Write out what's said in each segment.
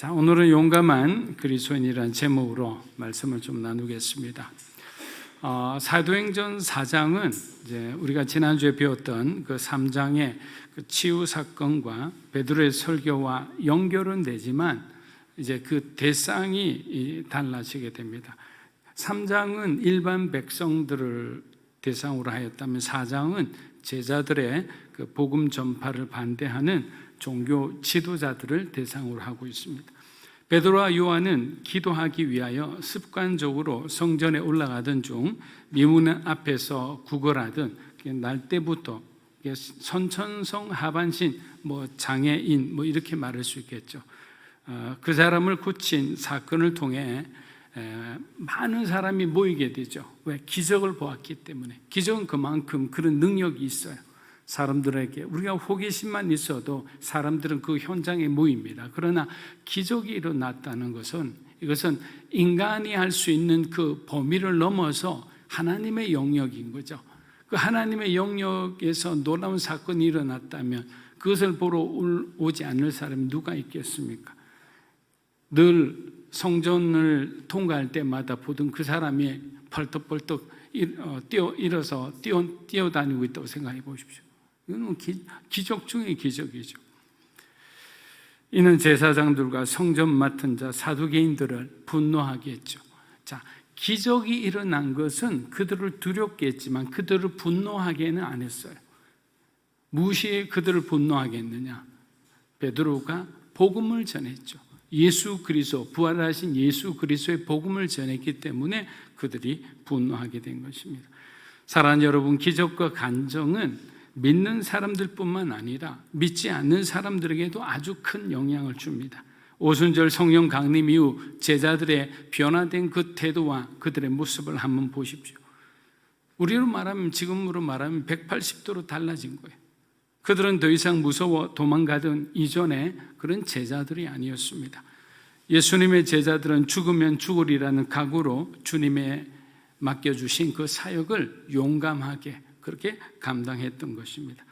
자, 오늘은 용감한 그리스도인이라는 제목으로 말씀을 좀 나누겠습니다. 사도행전 4장은 이제 우리가 지난주에 배웠던 그 3장의 그 치유 사건과 베드로의 설교와 연결은 되지만 이제 그 대상이 달라지게 됩니다. 3장은 일반 백성들을 대상으로 하였다면 4장은 제자들의 그 복음 전파를 반대하는 종교 지도자들을 대상으로 하고 있습니다. 베드로와 요한은 기도하기 위하여 습관적으로 성전에 올라가던 중 미문 앞에서 구걸하던 날 때부터 선천성 하반신, 장애인 이렇게 말할 수 있겠죠. 그 사람을 고친 사건을 통해 많은 사람이 모이게 되죠. 왜? 기적을 보았기 때문에. 기적은 그만큼 그런 능력이 있어요. 사람들에게 우리가 호기심만 있어도 사람들은 그 현장에 모입니다. 그러나 기적이 일어났다는 것은 이것은 인간이 할 수 있는 그 범위를 넘어서 하나님의 영역인 거죠. 그 하나님의 영역에서 놀라운 사건이 일어났다면 그것을 보러 오지 않을 사람이 누가 있겠습니까? 늘 성전을 통과할 때마다 보던 그 사람이 벌떡벌떡 일어서 뛰어다니고 있다고 생각해 보십시오. 이건 기적 중의 기적이죠. 이는 제사장들과 성전 맡은 자 사두개인들을 분노하게 했죠. 자, 기적이 일어난 것은 그들을 두렵게 했지만 그들을 분노하게는 안 했어요. 무엇이 그들을 분노하게 했느냐? 베드로가 복음을 전했죠. 예수 그리스도, 부활하신 예수 그리스도의 복음을 전했기 때문에 그들이 분노하게 된 것입니다. 사랑하는 여러분, 기적과 간정은 믿는 사람들뿐만 아니라 믿지 않는 사람들에게도 아주 큰 영향을 줍니다. 오순절 성령 강림 이후 제자들의 변화된 그 태도와 그들의 모습을 한번 보십시오. 우리로 말하면, 지금으로 말하면 180도로 달라진 거예요. 그들은 더 이상 무서워 도망가던 이전에 그런 제자들이 아니었습니다. 예수님의 제자들은 죽으면 죽으리라는 각오로 주님의 맡겨주신 그 사역을 용감하게 그렇게 감당했던 것입니다.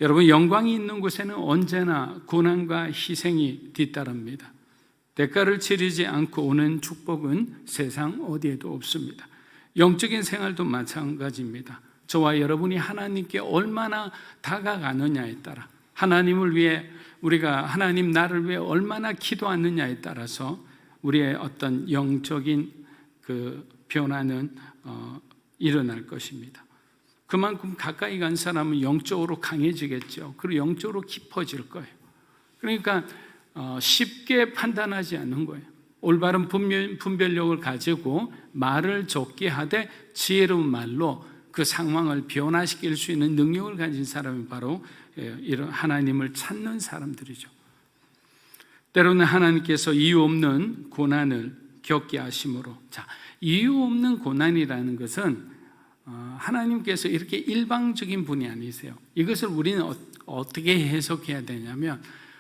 여러분, 영광이 있는 곳에는 언제나 고난과 희생이 뒤따릅니다. 대가를 치르지 않고 오는 축복은 세상 어디에도 없습니다. 영적인 생활도 마찬가지입니다. 저와 여러분이 하나님께 얼마나 다가가느냐에 따라, 하나님을 위해 우리가 하나님 나를 위해 얼마나 기도하느냐에 따라서 우리의 어떤 영적인 그 변화는 일어날 것입니다. 그만큼 가까이 간 사람은 영적으로 강해지겠죠. 그리고 영적으로 깊어질 거예요. 그러니까 쉽게 판단하지 않는 거예요. 올바른 분별력을 가지고 말을 적게 하되 지혜로운 말로 그 상황을 변화시킬 수 있는 능력을 가진 사람이 바로 이런 하나님을 찾는 사람들이죠. 때로는 하나님께서 이유 없는 고난을 겪게 하심으로, 자, 이유 없는 고난이라는 것은 하나님께서 이렇게 일방적인 분이 아니세요. 이것을 우리는 어떻게 해석해야 되냐면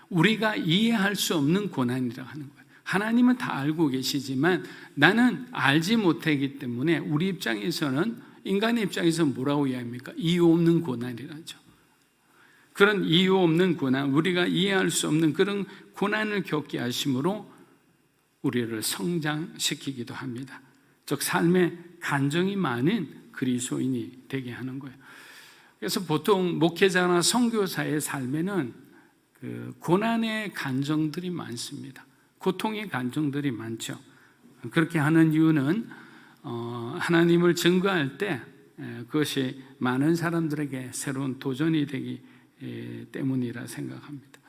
우리가 이해할 수 없는 고난이라고 하는 거예요. 하나님은 다 알고 계시지만 나는 알지 못하기 때문에 우리 입장에서는, 인간의 입장에서는 뭐라고 이해합니까? 이유 없는 고난이라죠. 그런 이유 없는 고난, 우리가 이해할 수 없는 그런 고난을 겪게 하심으로 우리를 성장시키기도 합니다. 즉 삶에 간정이 많은 그리스도인이 되게 하는 거예요. 그래서 보통 목회자나 선교사의 삶에는 그 고난의 간정들이 많습니다. 고통의 간정들이 많죠. 그렇게 하는 이유는 하나님을 증거할 때 그것이 많은 사람들에게 새로운 도전이 되기 때문이라 생각합니다.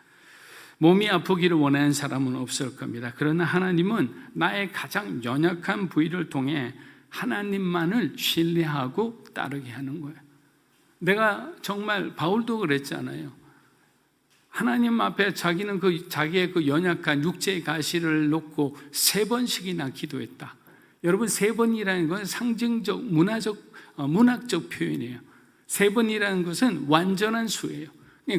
몸이 아프기를 원하는 사람은 없을 겁니다. 그러나 하나님은 나의 가장 연약한 부위를 통해 하나님만을 신뢰하고 따르게 하는 거예요. 내가 정말 바울도 그랬잖아요. 하나님 앞에 자기는 자기의 그 연약한 육체의 가시를 놓고 3번씩이나 기도했다. 여러분, 3번이라는 건 상징적, 문학적 표현이에요. 3번이라는 것은 완전한 수예요.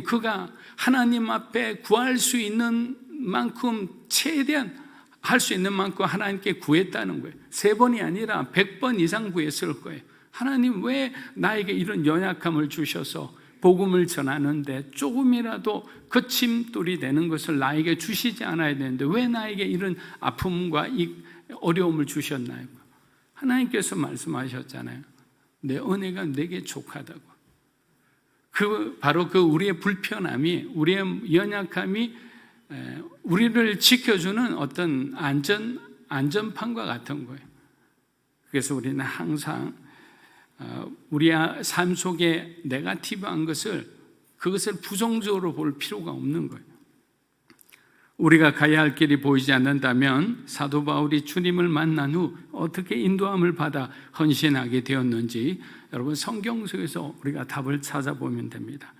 그가 하나님 앞에 구할 수 있는 만큼, 최대한 할 수 있는 만큼 하나님께 구했다는 거예요. 3번이 아니라 100번 이상 구했을 거예요. 하나님, 왜 나에게 이런 연약함을 주셔서 복음을 전하는데 조금이라도 거침돌이 되는 것을 나에게 주시지 않아야 되는데 왜 나에게 이런 아픔과 이 어려움을 주셨나요? 하나님께서 말씀하셨잖아요. 내 은혜가 내게 족하다고. 바로 그 우리의 불편함이, 우리의 연약함이 우리를 지켜주는 어떤 안전판과 같은 거예요. 그래서 우리는 항상 우리 삶 속에 네거티브한 그것을 부정적으로 볼 필요가 없는 거예요. 우리가 가야 할 길이 보이지 않는다면 사도 바울이 주님을 만난 후 어떻게 인도함을 받아 헌신하게 되었는지 여러분 성경 속에서 우리가 답을 찾아보면 됩니다.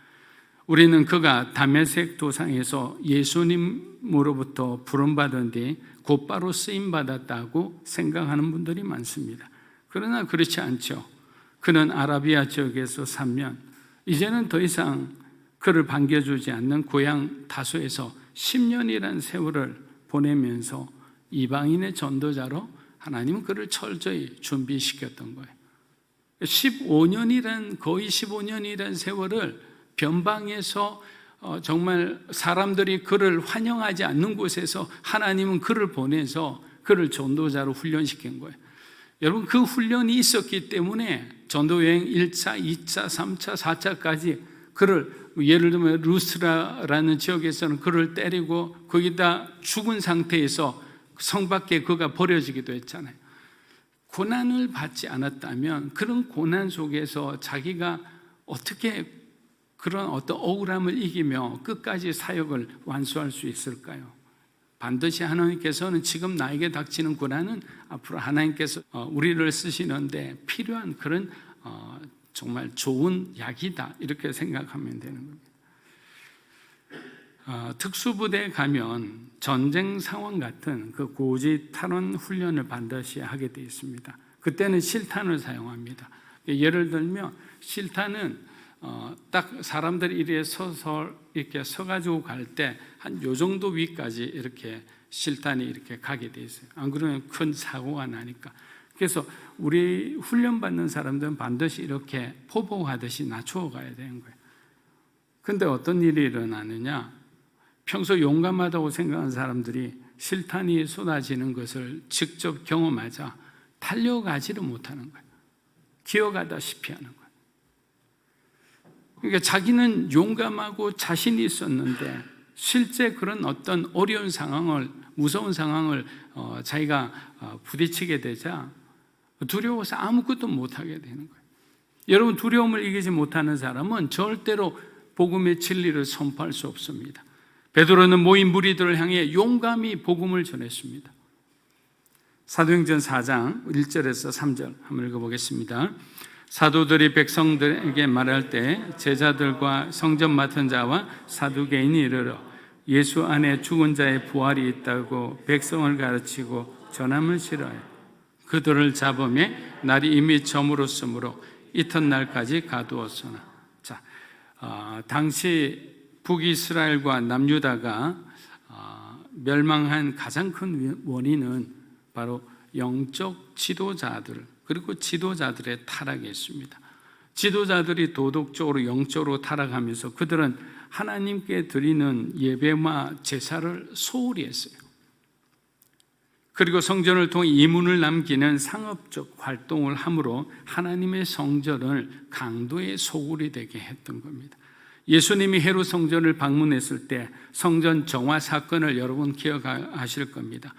우리는 그가 다메섹 도상에서 예수님으로부터 부름받은 뒤 곧바로 쓰임받았다고 생각하는 분들이 많습니다. 그러나 그렇지 않죠. 그는 아라비아 지역에서 살면 이제는 더 이상 그를 반겨주지 않는 고향 다소에서 10년이라는 세월을 보내면서 이방인의 전도자로 하나님은 그를 철저히 준비시켰던 거예요. 거의 15년이라는 세월을 변방에서 정말 사람들이 그를 환영하지 않는 곳에서 하나님은 그를 보내서 그를 전도자로 훈련시킨 거예요. 여러분 그 훈련이 있었기 때문에 전도여행 1차, 2차, 3차, 4차까지 그를 예를 들면 루스라라는 지역에서는 그를 때리고 거기다 죽은 상태에서 성 밖에 그가 버려지기도 했잖아요. 고난을 받지 않았다면 그런 고난 속에서 자기가 어떻게 그런 어떤 억울함을 이기며 끝까지 사역을 완수할 수 있을까요? 반드시 하나님께서는 지금 나에게 닥치는 고난은 앞으로 하나님께서 우리를 쓰시는데 필요한 그런 정말 좋은 약이다 이렇게 생각하면 되는 겁니다. 특수부대에 가면 전쟁 상황 같은 그 고지탈원 훈련을 반드시 하게 되어 있습니다. 그때는 실탄을 사용합니다. 예를 들면 실탄은 딱 사람들이 이렇게 이렇게 서가지고 갈 때 한 요 정도 위까지 이렇게 실탄이 이렇게 가게 돼 있어요. 안 그러면 큰 사고가 나니까. 그래서 우리 훈련받는 사람들은 반드시 이렇게 포복하듯이 낮추어 가야 되는 거예요. 근데 어떤 일이 일어나느냐? 평소 용감하다고 생각하는 사람들이 실탄이 쏟아지는 것을 직접 경험하자 달려가지를 못하는 거예요. 기어가다시피 하는 거예요. 그러니까 자기는 용감하고 자신이 있었는데 실제 그런 어떤 어려운 상황을, 무서운 상황을 자기가 부딪히게 되자 두려워서 아무것도 못하게 되는 거예요. 여러분 두려움을 이기지 못하는 사람은 절대로 복음의 진리를 선포할 수 없습니다. 베드로는 모인 무리들을 향해 용감히 복음을 전했습니다. 사도행전 4장 1절에서 3절 한번 읽어보겠습니다. 사도들이 백성들에게 말할 때 제자들과 성전 맡은 자와 사두개인이 이르러 예수 안에 죽은 자의 부활이 있다고 백성을 가르치고 전함을 싫어해 그들을 잡음에 날이 이미 저물었으므로 이튿날까지 가두었으나. 자, 당시 북이스라엘과 남유다가 멸망한 가장 큰 원인은 바로 영적 지도자들 그리고 지도자들의 타락이었습니다. 지도자들이 도덕적으로 영적으로 타락하면서 그들은 하나님께 드리는 예배와 제사를 소홀히 했어요. 그리고 성전을 통해 이문을 남기는 상업적 활동을 함으로 하나님의 성전을 강도의 소굴이 되게 했던 겁니다. 예수님이 헤롯 성전을 방문했을 때 성전 정화 사건을 여러분 기억하실 겁니다.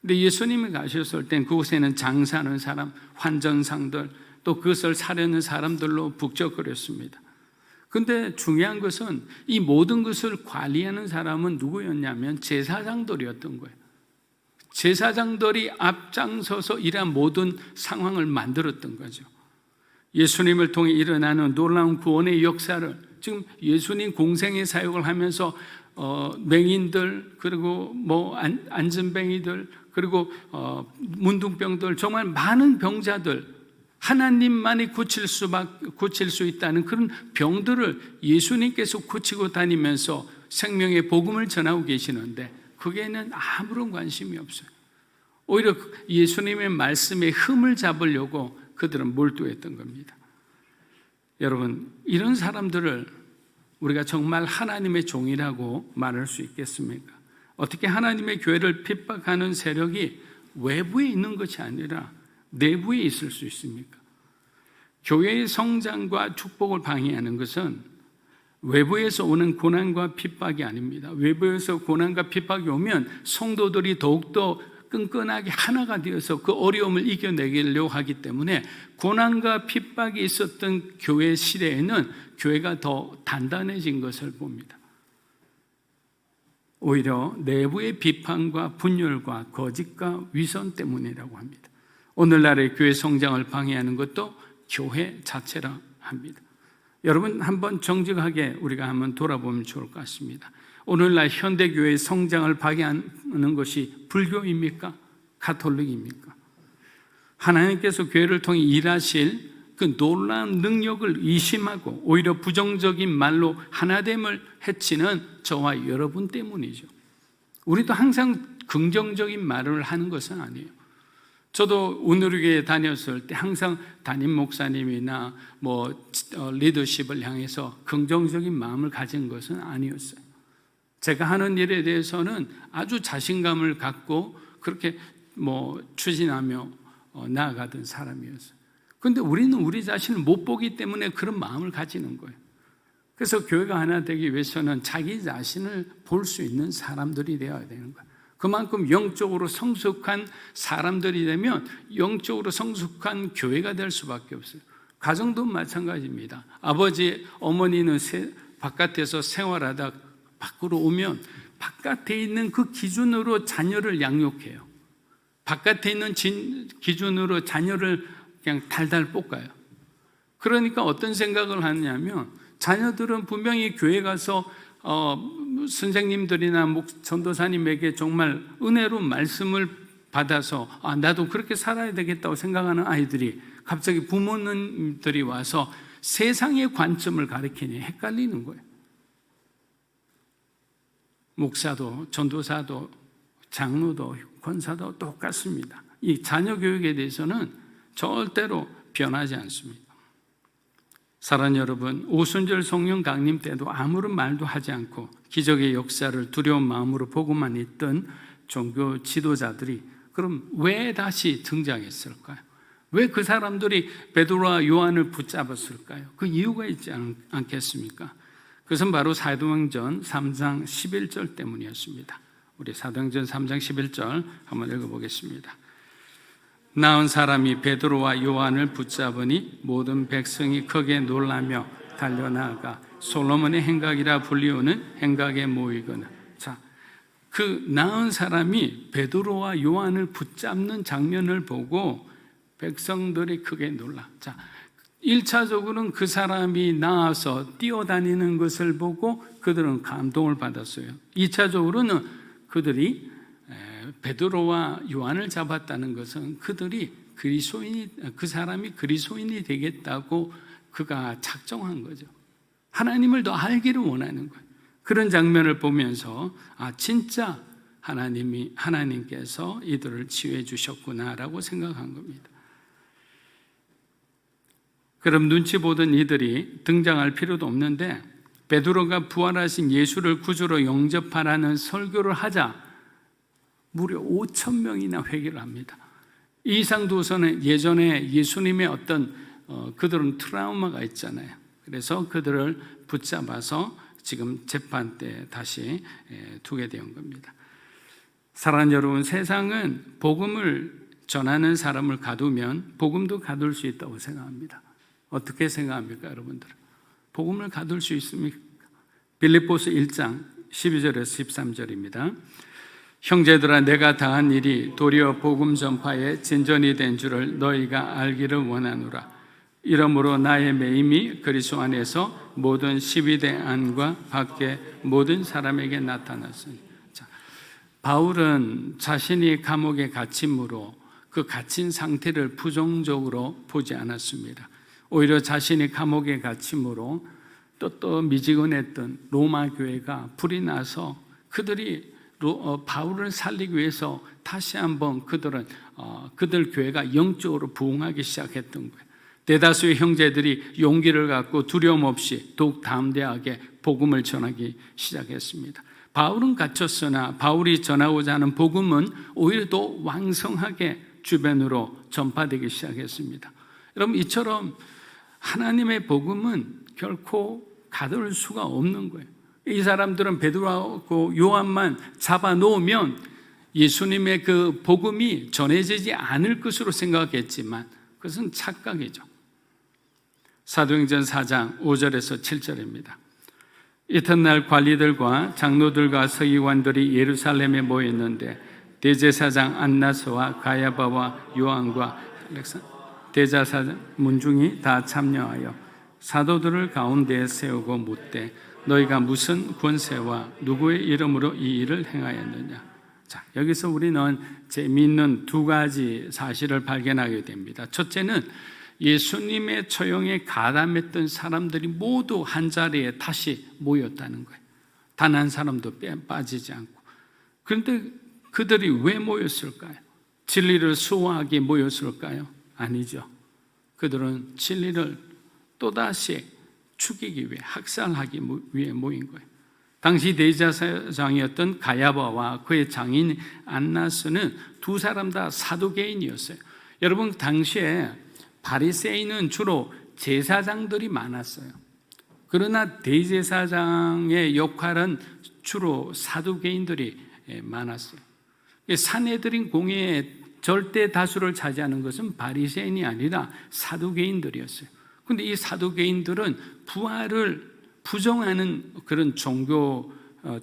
근데 예수님이 가셨을 땐 그곳에는 장사하는 사람, 환전상들, 또 그것을 사려는 사람들로 북적거렸습니다. 근데 중요한 것은 이 모든 것을 관리하는 사람은 누구였냐면 제사장들이었던 거예요. 제사장들이 앞장서서 이러한 모든 상황을 만들었던 거죠. 예수님을 통해 일어나는 놀라운 구원의 역사를 지금 예수님 공생의 사역을 하면서 맹인들 그리고 안전뱅이들 그리고 문둥병들 정말 많은 병자들 하나님만이 고칠 수 있다는 그런 병들을 예수님께서 고치고 다니면서 생명의 복음을 전하고 계시는데 그게는 아무런 관심이 없어요. 오히려 예수님의 말씀에 흠을 잡으려고 그들은 몰두했던 겁니다. 여러분 이런 사람들을 우리가 정말 하나님의 종이라고 말할 수 있겠습니까? 어떻게 하나님의 교회를 핍박하는 세력이 외부에 있는 것이 아니라 내부에 있을 수 있습니까? 교회의 성장과 축복을 방해하는 것은 외부에서 오는 고난과 핍박이 아닙니다. 외부에서 고난과 핍박이 오면 성도들이 더욱더 끈끈하게 하나가 되어서 그 어려움을 이겨내려고 하기 때문에 고난과 핍박이 있었던 교회 시대에는 교회가 더 단단해진 것을 봅니다. 오히려 내부의 비판과 분열과 거짓과 위선 때문이라고 합니다. 오늘날의 교회 성장을 방해하는 것도 교회 자체라 합니다. 여러분 한번 정직하게 우리가 한번 돌아보면 좋을 것 같습니다. 오늘날 현대교회의 성장을 방해하는 것이 불교입니까? 가톨릭입니까? 하나님께서 교회를 통해 일하실 그 놀라운 능력을 의심하고 오히려 부정적인 말로 하나됨을 해치는 저와 여러분 때문이죠. 우리도 항상 긍정적인 말을 하는 것은 아니에요. 저도 운우리교회 다녔을 때 항상 담임 목사님이나 리더십을 향해서 긍정적인 마음을 가진 것은 아니었어요. 제가 하는 일에 대해서는 아주 자신감을 갖고 그렇게 추진하며 나아가던 사람이었어요. 그런데 우리는 우리 자신을 못 보기 때문에 그런 마음을 가지는 거예요. 그래서 교회가 하나 되기 위해서는 자기 자신을 볼 수 있는 사람들이 되어야 되는 거예요. 그만큼 영적으로 성숙한 사람들이 되면 영적으로 성숙한 교회가 될 수밖에 없어요. 가정도 마찬가지입니다. 아버지, 어머니는 바깥에서 생활하다 밖으로 오면 바깥에 있는 그 기준으로 자녀를 양육해요. 바깥에 있는 기준으로 자녀를 그냥 달달 볶아요. 그러니까 어떤 생각을 하냐면 자녀들은 분명히 교회 가서 선생님들이나 전도사님에게 정말 은혜로운 말씀을 받아서 나도 그렇게 살아야 되겠다고 생각하는 아이들이 갑자기 부모님들이 와서 세상의 관점을 가르치니 헷갈리는 거예요. 목사도 전도사도 장로도 권사도 똑같습니다. 이 자녀 교육에 대해서는 절대로 변하지 않습니다. 사랑하는 여러분, 오순절 성령 강림 때도 아무런 말도 하지 않고 기적의 역사를 두려운 마음으로 보고만 있던 종교 지도자들이 그럼 왜 다시 등장했을까요? 왜 그 사람들이 베드로와 요한을 붙잡았을까요? 그 이유가 있지 않겠습니까? 그것은 바로 사도행전 3장 11절 때문이었습니다. 우리 사도행전 3장 11절 한번 읽어보겠습니다. 나은 사람이 베드로와 요한을 붙잡으니 모든 백성이 크게 놀라며 달려나가 솔로몬의 행각이라 불리우는 행각에 모이거늘. 자, 그 나은 사람이 베드로와 요한을 붙잡는 장면을 보고 백성들이 크게 놀라. 자, 1차적으로는 그 사람이 나아서 뛰어다니는 것을 보고 그들은 감동을 받았어요. 2차적으로는 그들이 베드로와 요한을 잡았다는 것은 그들이 그 사람이 그리스도인이 되겠다고 그가 작정한 거죠. 하나님을 더 알기를 원하는 거예요. 그런 장면을 보면서 진짜 하나님께서 이들을 치유해 주셨구나라고 생각한 겁니다. 그럼 눈치 보던 이들이 등장할 필요도 없는데 베드로가 부활하신 예수를 구주로 영접하라는 설교를 하자 무려 5,000명이나 회개를 합니다. 이 이상도서는 예전에 예수님의 어떤 그들은 트라우마가 있잖아요. 그래서 그들을 붙잡아서 지금 재판 때 다시 두게 된 겁니다. 사랑하는 여러분, 세상은 복음을 전하는 사람을 가두면 복음도 가둘 수 있다고 생각합니다. 어떻게 생각합니까, 여러분들? 복음을 가둘 수 있습니까? 빌립보서 1장 12절에서 13절입니다. 형제들아, 내가 다한 일이 도리어 복음 전파에 진전이 된 줄을 너희가 알기를 원하노라. 이러므로 나의 매임이 그리스도 안에서 모든 12대 안과 밖에 모든 사람에게 나타났으니. 자, 바울은 자신이 감옥에 갇힘으로 그 갇힌 상태를 부정적으로 보지 않았습니다. 오히려 자신이 감옥에 갇힘으로 또 미지근했던 로마 교회가 불이 나서 그들이 바울을 살리기 위해서 다시 한번 그들 교회가 영적으로 부흥하기 시작했던 거예요. 대다수의 형제들이 용기를 갖고 두려움 없이 더욱 담대하게 복음을 전하기 시작했습니다. 바울은 갇혔으나 바울이 전하고자 하는 복음은 오히려 더 왕성하게 주변으로 전파되기 시작했습니다. 여러분, 이처럼 하나님의 복음은 결코 가둘 수가 없는 거예요. 이 사람들은 베드로하고 요한만 잡아놓으면 예수님의 그 복음이 전해지지 않을 것으로 생각했지만 그것은 착각이죠. 사도행전 4장 5절에서 7절입니다. 이튿날 관리들과 장로들과 서기관들이 예루살렘에 모였는데 대제사장 안나스와 가야바와 요한과 대제사장 문중이 다 참여하여 사도들을 가운데에 세우고 묻되 너희가 무슨 권세와 누구의 이름으로 이 일을 행하였느냐. 자, 여기서 우리는 재미있는 두 가지 사실을 발견하게 됩니다. 첫째는 예수님의 처형에 가담했던 사람들이 모두 한자리에 다시 모였다는 거예요. 단 한 사람도 빠지지 않고. 그런데 그들이 왜 모였을까요? 진리를 수호하기 모였을까요? 아니죠. 그들은 진리를 또다시 죽이기 위해, 학살하기 위해 모인 거예요. 당시 대제사장이었던 가야바와 그의 장인 안나스는 두 사람 다 사두개인이었어요. 여러분, 당시에 바리새인은 주로 제사장들이 많았어요. 그러나 대제사장의 역할은 주로 사두개인들이 많았어요. 산헤드린 공회의 절대 다수를 차지하는 것은 바리새인이 아니라 사두개인들이었어요. 그런데 이 사두개인들은 부활을 부정하는 그런 종교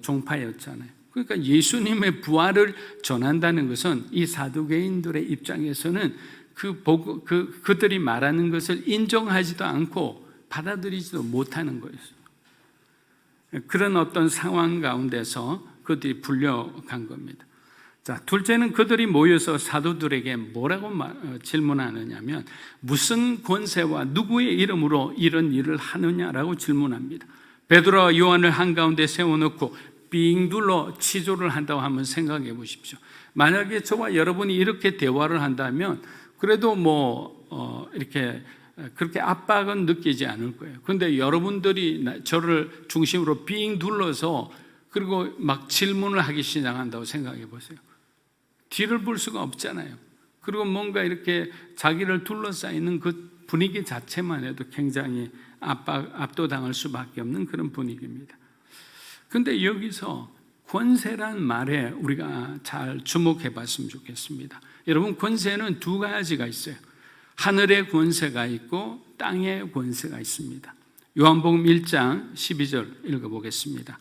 종파였잖아요. 그러니까 예수님의 부활을 전한다는 것은 이 사두개인들의 입장에서는 그들이 말하는 것을 인정하지도 않고 받아들이지도 못하는 거였어요. 그런 어떤 상황 가운데서 그들이 불려간 겁니다. 자, 둘째는 그들이 모여서 사도들에게 뭐라고 질문하느냐면 무슨 권세와 누구의 이름으로 이런 일을 하느냐라고 질문합니다. 베드로와 요한을 한가운데 세워놓고 빙 둘러 치조를 한다고 한번 생각해 보십시오. 만약에 저와 여러분이 이렇게 대화를 한다면 그래도 이렇게 그렇게 압박은 느끼지 않을 거예요. 그런데 여러분들이 저를 중심으로 빙 둘러서 그리고 막 질문을 하기 시작한다고 생각해 보세요. 뒤를 볼 수가 없잖아요. 그리고 뭔가 이렇게 자기를 둘러싸이는 그 분위기 자체만 해도 굉장히 압도당할 수밖에 없는 그런 분위기입니다. 그런데 여기서 권세란 말에 우리가 잘 주목해 봤으면 좋겠습니다. 여러분, 권세는 두 가지가 있어요. 하늘의 권세가 있고 땅의 권세가 있습니다. 요한복음 1장 12절 읽어보겠습니다.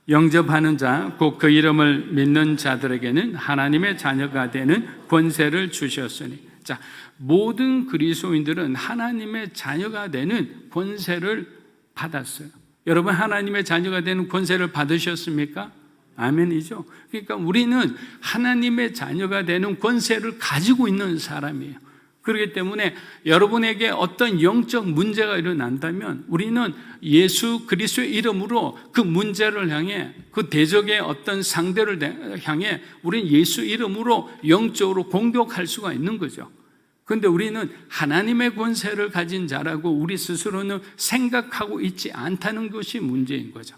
영접하는 자, 곧 그 이름을 믿는 자들에게는 하나님의 자녀가 되는 권세를 주셨으니. 자, 모든 그리스도인들은 하나님의 자녀가 되는 권세를 받았어요. 여러분, 하나님의 자녀가 되는 권세를 받으셨습니까? 아멘이죠. 그러니까 우리는 하나님의 자녀가 되는 권세를 가지고 있는 사람이에요. 그렇기 때문에 여러분에게 어떤 영적 문제가 일어난다면 우리는 예수 그리스도의 이름으로 그 문제를 향해, 그 대적의 어떤 상대를 향해 우리는 예수 이름으로 영적으로 공격할 수가 있는 거죠. 그런데 우리는 하나님의 권세를 가진 자라고 우리 스스로는 생각하고 있지 않다는 것이 문제인 거죠.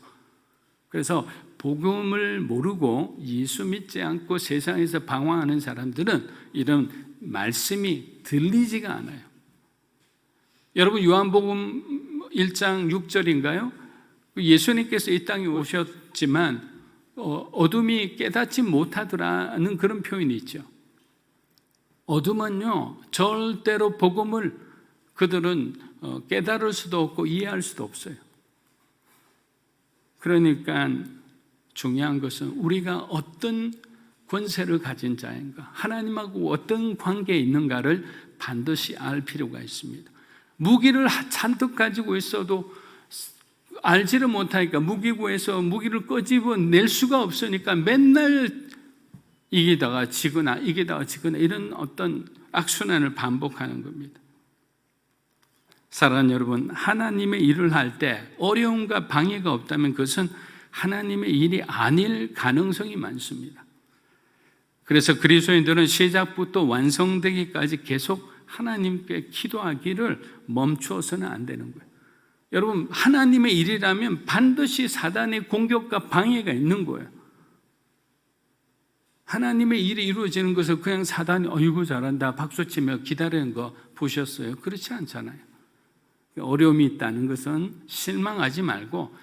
그래서 복음을 모르고 예수 믿지 않고 세상에서 방황하는 사람들은 이런 말씀이 들리지가 않아요. 여러분, 요한복음 1장 6절인가요? 예수님께서 이 땅에 오셨지만 어둠이 깨닫지 못하더라는 그런 표현이 있죠. 어둠은요, 절대로 복음을 그들은 깨달을 수도 없고 이해할 수도 없어요. 그러니까 중요한 것은 우리가 어떤 권세를 가진 자인가, 하나님하고 어떤 관계에 있는가를 반드시 알 필요가 있습니다. 무기를 잔뜩 가지고 있어도 알지를 못하니까 무기고에서 무기를 끄집어낼 수가 없으니까 맨날 이기다가 지거나 이런 어떤 악순환을 반복하는 겁니다. 사랑하는 여러분, 하나님의 일을 할 때 어려움과 방해가 없다면 그것은 하나님의 일이 아닐 가능성이 많습니다. 그래서 그리스도인들은 시작부터 완성되기까지 계속 하나님께 기도하기를 멈추어서는 안 되는 거예요. 여러분, 하나님의 일이라면 반드시 사단의 공격과 방해가 있는 거예요. 하나님의 일이 이루어지는 것을 그냥 사단이 어이구 잘한다 박수치며 기다리는 거 보셨어요? 그렇지 않잖아요. 어려움이 있다는 것은 실망하지 말고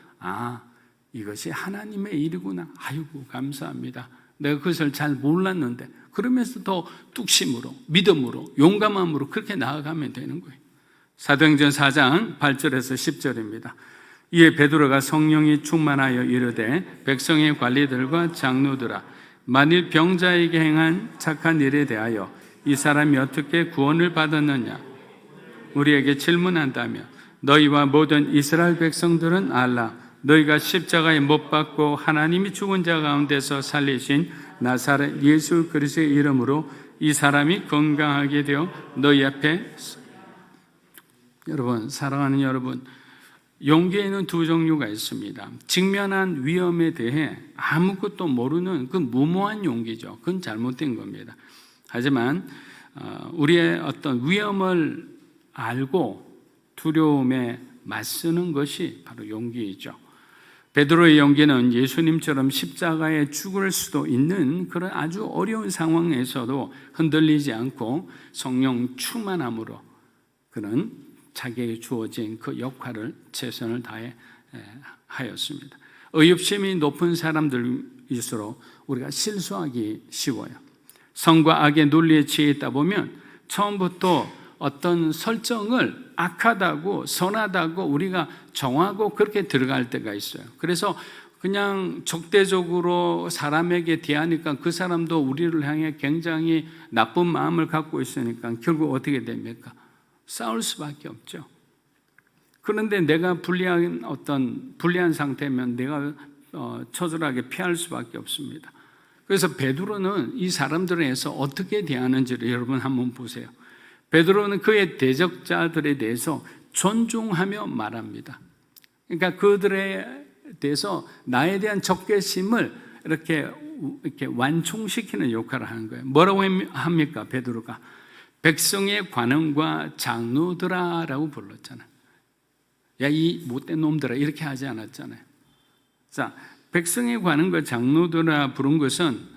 이것이 하나님의 일이구나. 아이고 감사합니다. 내가 그것을 잘 몰랐는데, 그러면서 더 뚝심으로, 믿음으로, 용감함으로 그렇게 나아가면 되는 거예요. 사도행전 4장 8절에서 10절입니다. 이에 베드로가 성령이 충만하여 이르되 백성의 관리들과 장로들아, 만일 병자에게 행한 착한 일에 대하여 이 사람이 어떻게 구원을 받았느냐 우리에게 질문한다며 너희와 모든 이스라엘 백성들은 알라. 너희가 십자가에 못 박고 하나님이 죽은 자 가운데서 살리신 나사렛 예수 그리스도의 이름으로 이 사람이 건강하게 되어 너희 앞에. 여러분, 사랑하는 여러분, 용기에는 두 종류가 있습니다. 직면한 위험에 대해 아무것도 모르는 그 무모한 용기죠. 그건 잘못된 겁니다. 하지만 우리의 어떤 위험을 알고 두려움에 맞서는 것이 바로 용기이죠. 베드로의 용기는 예수님처럼 십자가에 죽을 수도 있는 그런 아주 어려운 상황에서도 흔들리지 않고 성령 충만함으로 그는 자기에게 주어진 그 역할을 최선을 다해 하였습니다. 의협심이 높은 사람들일수록 우리가 실수하기 쉬워요. 선과 악의 논리에 취해 있다 보면 처음부터 어떤 설정을 악하다고 선하다고 우리가 정하고 그렇게 들어갈 때가 있어요. 그래서 그냥 적대적으로 사람에게 대하니까 그 사람도 우리를 향해 굉장히 나쁜 마음을 갖고 있으니까 결국 어떻게 됩니까? 싸울 수밖에 없죠. 그런데 내가 불리한 상태면 내가 처절하게 피할 수밖에 없습니다. 그래서 베드로는 이 사람들에서 어떻게 대하는지를 여러분 한번 보세요. 베드로는 그의 대적자들에 대해서 존중하며 말합니다. 그러니까 그들에 대해서 나에 대한 적개심을 이렇게 완충시키는 역할을 하는 거예요. 뭐라고 합니까? 베드로가 백성의 관원과 장로들아라고 불렀잖아요. 야, 이 못된 놈들아, 이렇게 하지 않았잖아요. 자, 백성의 관원과 장로들아 부른 것은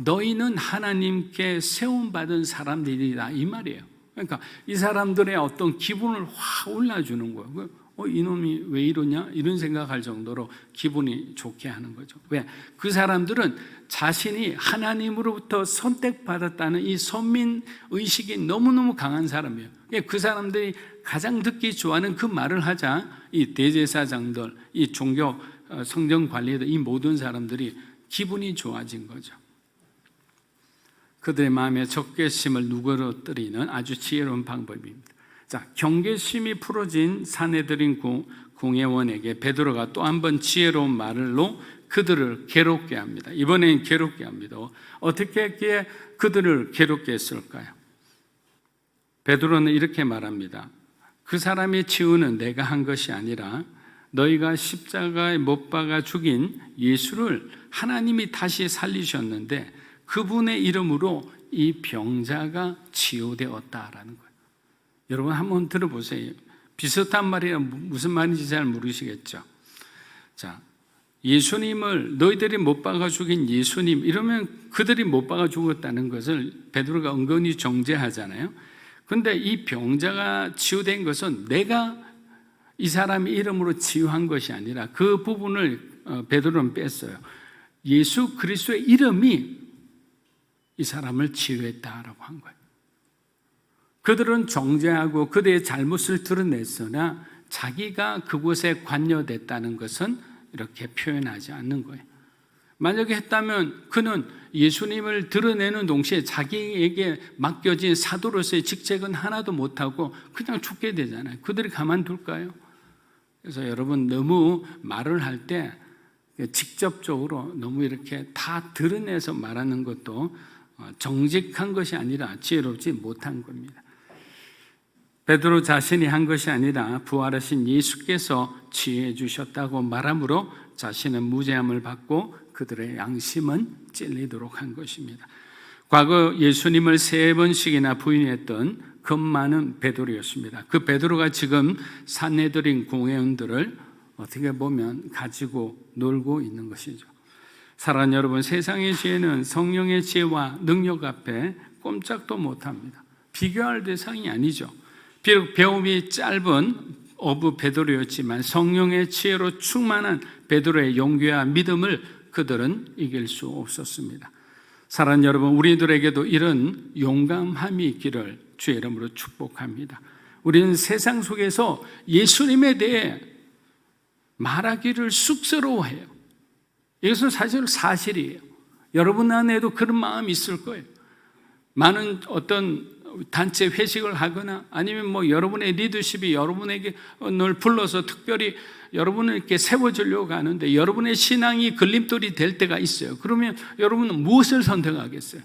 너희는 하나님께 세움받은 사람들이다 이 말이에요. 그러니까 이 사람들의 어떤 기분을 확 올려주는 거예요. 이놈이 왜 이러냐 이런 생각할 정도로 기분이 좋게 하는 거죠. 왜? 그 사람들은 자신이 하나님으로부터 선택받았다는 이 선민의식이 너무너무 강한 사람이에요. 그 사람들이 가장 듣기 좋아하는 그 말을 하자 이 대제사장들, 이 종교 성전관리들, 이 모든 사람들이 기분이 좋아진 거죠. 그들의 마음에 적개심을 누그러뜨리는 아주 지혜로운 방법입니다. 자, 경계심이 풀어진 사내들인 공회원에게 베드로가 또 한 번 지혜로운 말로 그들을 괴롭게 합니다. 이번엔 괴롭게 합니다. 어떻게 했기에 그들을 괴롭게 했을까요? 베드로는 이렇게 말합니다. 그 사람의 치유는 내가 한 것이 아니라 너희가 십자가에 못 박아 죽인 예수를 하나님이 다시 살리셨는데 그분의 이름으로 이 병자가 치유되었다라는 거예요. 여러분 한번 들어보세요. 비슷한 말이라 무슨 말인지 잘 모르시겠죠. 자, 예수님을 너희들이 못 박아 죽인 예수님 이러면 그들이 못 박아 죽었다는 것을 베드로가 은근히 정죄하잖아요. 그런데 이 병자가 치유된 것은 내가 이 사람의 이름으로 치유한 것이 아니라 그 부분을 베드로는 뺐어요. 예수 그리스도의 이름이 이 사람을 치유했다라고 한 거예요. 그들은 정죄하고 그들의 잘못을 드러냈으나 자기가 그곳에 관여됐다는 것은 이렇게 표현하지 않는 거예요. 만약에 했다면 그는 예수님을 드러내는 동시에 자기에게 맡겨진 사도로서의 직책은 하나도 못하고 그냥 죽게 되잖아요. 그들이 가만둘까요? 그래서 여러분 너무 말을 할 때 직접적으로 너무 이렇게 다 드러내서 말하는 것도 정직한 것이 아니라 지혜롭지 못한 겁니다. 베드로 자신이 한 것이 아니라 부활하신 예수께서 치유해 주셨다고 말함으로 자신은 무죄함을 받고 그들의 양심은 찔리도록 한 것입니다. 과거 예수님을 3번씩이나 부인했던 겁 많은 베드로였습니다. 그 베드로가 지금 산헤드린 공회원들을 어떻게 보면 가지고 놀고 있는 것이죠. 사랑하는 여러분, 세상의 지혜는 성령의 지혜와 능력 앞에 꼼짝도 못합니다. 비교할 대상이 아니죠. 비록 배움이 짧은 어부 베드로였지만 성령의 지혜로 충만한 베드로의 용기와 믿음을 그들은 이길 수 없었습니다. 사랑하는 여러분, 우리들에게도 이런 용감함이 있기를 주의 이름으로 축복합니다. 우리는 세상 속에서 예수님에 대해 말하기를 쑥스러워해요. 이것은 사실 사실이에요. 여러분 안에도 그런 마음이 있을 거예요. 많은 어떤 단체 회식을 하거나 아니면 여러분의 리더십이 여러분에게 늘 불러서 특별히 여러분을 이렇게 세워주려고 하는데 여러분의 신앙이 걸림돌이 될 때가 있어요. 그러면 여러분은 무엇을 선택하겠어요?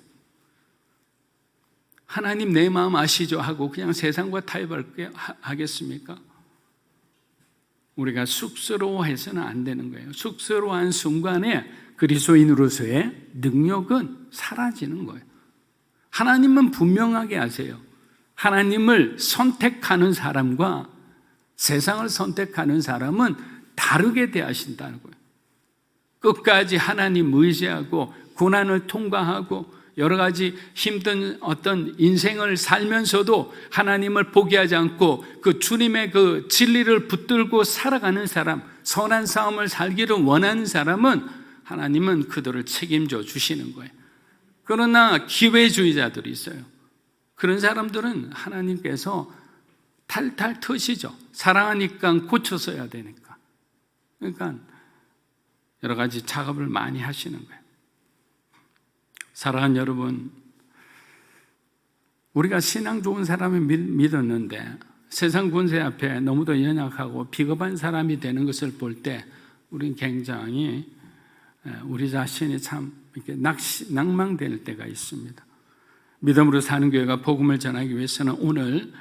하나님 내 마음 아시죠? 하고 그냥 세상과 타협하겠습니까? 우리가 쑥스러워해서는 안 되는 거예요. 쑥스러워한 순간에 그리스도인으로서의 능력은 사라지는 거예요. 하나님은 분명하게 아세요. 하나님을 선택하는 사람과 세상을 선택하는 사람은 다르게 대하신다는 거예요. 끝까지 하나님 의지하고 고난을 통과하고 여러 가지 힘든 어떤 인생을 살면서도 하나님을 포기하지 않고 그 주님의 그 진리를 붙들고 살아가는 사람, 선한 삶을 살기를 원하는 사람은 하나님은 그들을 책임져 주시는 거예요. 그러나 기회주의자들이 있어요. 그런 사람들은 하나님께서 탈탈 터시죠. 사랑하니까 고쳐서야 되니까. 그러니까 여러 가지 작업을 많이 하시는 거예요. 사랑하는 여러분, 우리가 신앙 좋은 사람을 믿었는데 세상 권세 앞에 너무도 연약하고 비겁한 사람이 되는 것을 볼 때 우리는 굉장히 우리 자신이 참 이렇게 낭망될 때가 있습니다. 믿음으로 사는 교회가 복음을 전하기 위해서는 오늘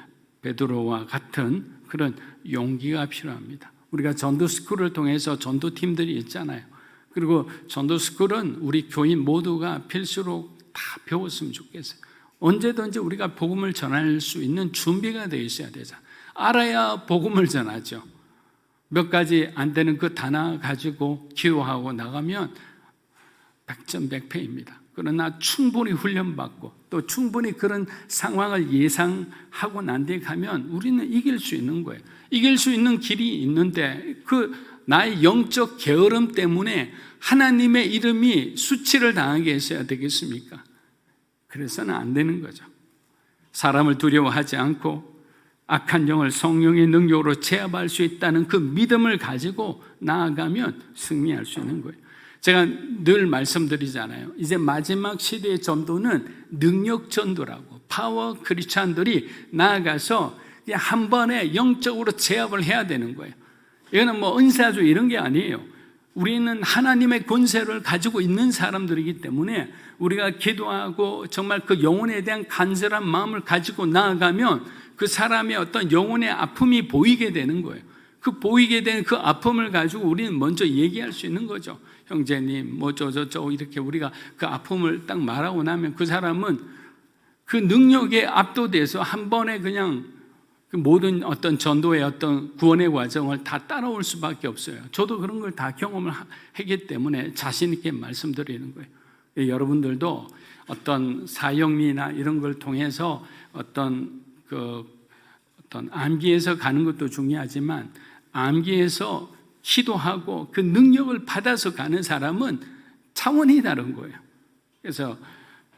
베드로와 같은 그런 용기가 필요합니다. 우리가 전도스쿨을 통해서 전도팀들이 있잖아요. 그리고 전도스쿨은 우리 교인 모두가 필수로 다 배웠으면 좋겠어요. 언제든지 우리가 복음을 전할 수 있는 준비가 되어 있어야 되잖아요. 알아야 복음을 전하죠. 몇 가지 안 되는 그 단어 가지고 기도하고 나가면 백전백패입니다. 그러나 충분히 훈련받고 또 충분히 그런 상황을 예상하고 난 뒤에 가면 우리는 이길 수 있는 거예요. 이길 수 있는 길이 있는데 그 나의 영적 게으름 때문에 하나님의 이름이 수치를 당하게 했어야 되겠습니까? 그래서는 안 되는 거죠. 사람을 두려워하지 않고 악한 영을 성령의 능력으로 제압할 수 있다는 그 믿음을 가지고 나아가면 승리할 수 있는 거예요. 제가 늘 말씀드리잖아요. 이제 마지막 시대의 전도는 능력 전도라고, 파워 크리스찬들이 나아가서 그냥 한 번에 영적으로 제압을 해야 되는 거예요. 이거는 은사주 이런 게 아니에요. 우리는 하나님의 권세를 가지고 있는 사람들이기 때문에 우리가 기도하고 정말 그 영혼에 대한 간절한 마음을 가지고 나아가면 그 사람의 어떤 영혼의 아픔이 보이게 되는 거예요. 그 보이게 된 그 아픔을 가지고 우리는 먼저 얘기할 수 있는 거죠. 형제님, 이렇게 우리가 그 아픔을 딱 말하고 나면 그 사람은 그 능력에 압도돼서 한 번에 그냥 그 모든 어떤 전도의 어떤 구원의 과정을 다 따라올 수밖에 없어요. 저도 그런 걸 다 경험을 하기 때문에 자신 있게 말씀드리는 거예요. 여러분들도 어떤 사역이나 이런 걸 통해서 어떤 암기에서 가는 것도 중요하지만 암기에서 기도하고 그 능력을 받아서 가는 사람은 차원이 다른 거예요. 그래서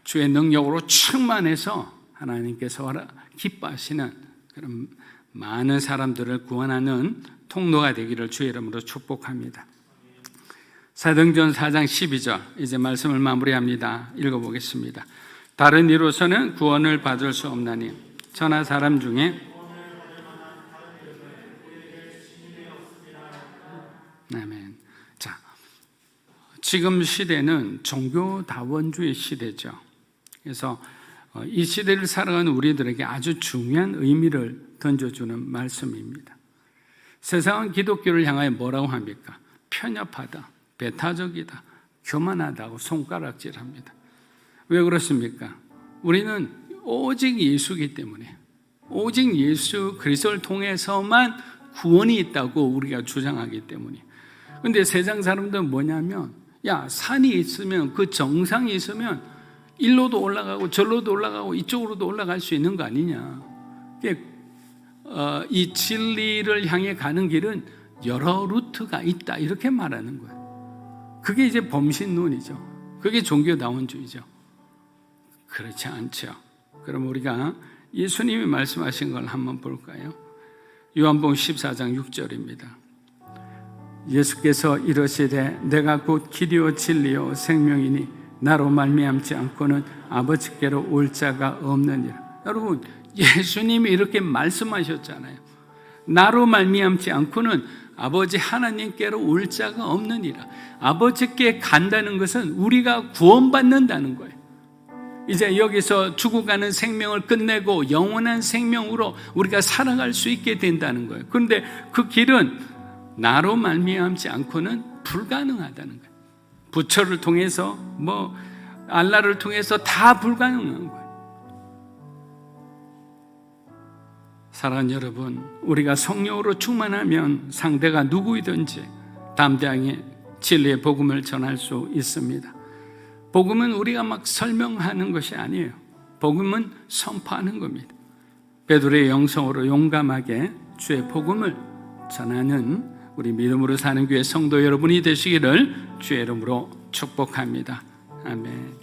주의 능력으로 충만해서 하나님께서 기뻐하시는 그런 많은 사람들을 구원하는 통로가 되기를 주의 이름으로 축복합니다. 사도행전 4장 12절 이제 말씀을 마무리합니다. 읽어보겠습니다. 다른 이로서는 구원을 받을 수 없나니 천하 사람 중에 아멘. 자, 지금 시대는 종교다원주의 시대죠. 그래서 이 시대를 살아가는 우리들에게 아주 중요한 의미를 던져주는 말씀입니다. 세상은 기독교를 향하여 뭐라고 합니까? 편협하다, 배타적이다, 교만하다고 손가락질합니다. 왜 그렇습니까? 우리는 오직 예수이기 때문에 오직 예수 그리스도를 통해서만 구원이 있다고 우리가 주장하기 때문이에요. 근데 세상 사람들은 뭐냐면, 야, 산이 있으면, 그 정상이 있으면 일로도 올라가고 절로도 올라가고 이쪽으로도 올라갈 수 있는 거 아니냐. 이 진리를 향해 가는 길은 여러 루트가 있다, 이렇게 말하는 거예요. 그게 이제 범신론이죠. 그게 종교다원주의죠. 그렇지 않죠. 그럼 우리가 예수님이 말씀하신 걸 한번 볼까요? 요한복음 14장 6절입니다. 예수께서 이르시되 내가 곧 길이요 진리요 생명이니 나로 말미암지 않고는 아버지께로 올 자가 없느니라. 여러분, 예수님이 이렇게 말씀하셨잖아요. 나로 말미암지 않고는 아버지 하나님께로 올 자가 없느니라. 아버지께 간다는 것은 우리가 구원받는다는 거예요. 이제 여기서 죽어가는 생명을 끝내고 영원한 생명으로 우리가 살아갈 수 있게 된다는 거예요. 그런데 그 길은 나로 말미암지 않고는 불가능하다는 거예요. 부처를 통해서 알라를 통해서 다 불가능한 거예요. 사랑하는 여러분, 우리가 성령으로 충만하면 상대가 누구이든지 담대하게 진리의 복음을 전할 수 있습니다. 복음은 우리가 막 설명하는 것이 아니에요. 복음은 선포하는 겁니다. 베드로의 영성으로 용감하게 주의 복음을 전하는 우리 믿음으로 사는 교회 성도 여러분이 되시기를 주의 이름으로 축복합니다. 아멘.